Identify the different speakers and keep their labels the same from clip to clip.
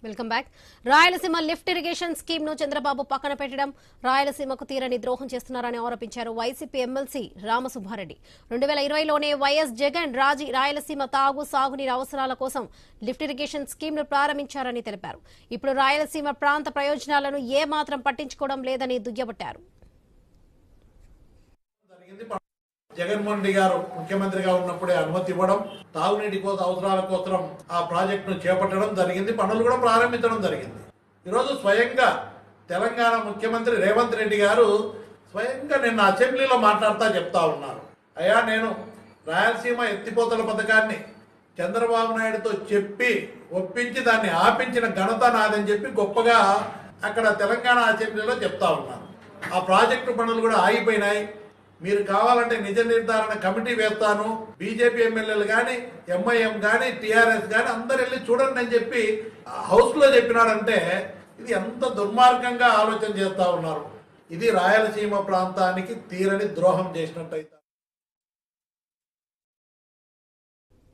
Speaker 1: Welcome back. Rayalaseema lift irrigation scheme ను చంద్రబాబు పక్కన పెట్టడం, రాయలసీమకు తీరని ద్రోహం చేస్తున్నారని ఆరోపించారు వైసీపీ ఎమ్మెల్సీ రామసుబ్బారెడ్డి. 2020లోనే వైఎస్ జగన్ రాయలసీమ తాగు సాగునీరు అవసరాల కోసం లిఫ్ట్ ఇరిగేషన్ స్కీమ్ ను ప్రారంభించారని తెలిపారు. ఇప్పుడు రాయలసీమ ప్రాంత ప్రయోజనాలను ఏమాత్రం పట్టించుకోవడం లేదని దుయ్యబట్టారు.
Speaker 2: జగన్మోహన్ రెడ్డి గారు ముఖ్యమంత్రిగా ఉన్నప్పుడే అనుమతి ఇవ్వడం, తాగునీటి కోసం అవసరాల కోసం ఆ ప్రాజెక్టును చేపట్టడం జరిగింది. పనులు కూడా ప్రారంభించడం జరిగింది. ఈరోజు స్వయంగా తెలంగాణ ముఖ్యమంత్రి రేవంత్ రెడ్డి గారు స్వయంగా నిన్న అసెంబ్లీలో మాట్లాడుతూ చెప్తా ఉన్నారు, అయ్యా నేను రాయలసీమ ఎత్తిపోతల పథకాన్ని చంద్రబాబు నాయుడుతో చెప్పి ఒప్పించి దాన్ని ఆపించిన ఘనత నాదని చెప్పి గొప్పగా అక్కడ తెలంగాణ అసెంబ్లీలో చెప్తా ఉన్నారు. ఆ ప్రాజెక్టు పనులు కూడా ఆగిపోయినాయి. మీరు కావాలంటే నిజ నిర్ధారణ కమిటీ వేస్తాను, బీజేపీ ఎమ్మెల్యేలు కానీ, ఎంఐఎం కానీ, టీఆర్ఎస్ కానీ అందరు వెళ్ళి చూడండి అని చెప్పి హౌస్ లో చెప్పినాడంటే ఇది ఎంత దుర్మార్గంగా ఆలోచన చేస్తా ఉన్నారు. ఇది రాయలసీమ ప్రాంతానికి తీరని ద్రోహం చేసినట్టయితే.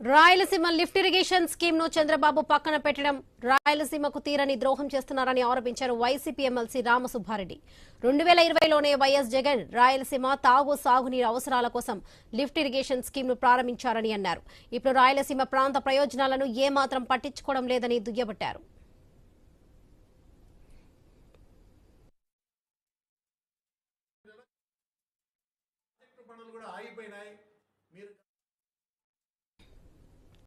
Speaker 1: రాయలసీమ లిఫ్ట్ ఇరిగేషన్ స్కీమ్ ను చంద్రబాబు పక్కన పెట్టడం, రాయలసీమకు తీరని ద్రోహం చేస్తున్నారని ఆరోపించారు వైసీపీ ఎమ్మెల్సీ రామసుబ్బారెడ్డి. 2020లోనే వైఎస్ జగన్ రాయలసీమ తాగు సాగునీరు అవసరాల కోసం లిఫ్ట్ ఇరిగేషన్ స్కీమ్ ను ప్రారంభించారని అన్నారు. ఇప్పుడు రాయలసీమ ప్రాంత ప్రయోజనాలను ఏమాత్రం పట్టించుకోవడం లేదని దుయ్యబట్టారు.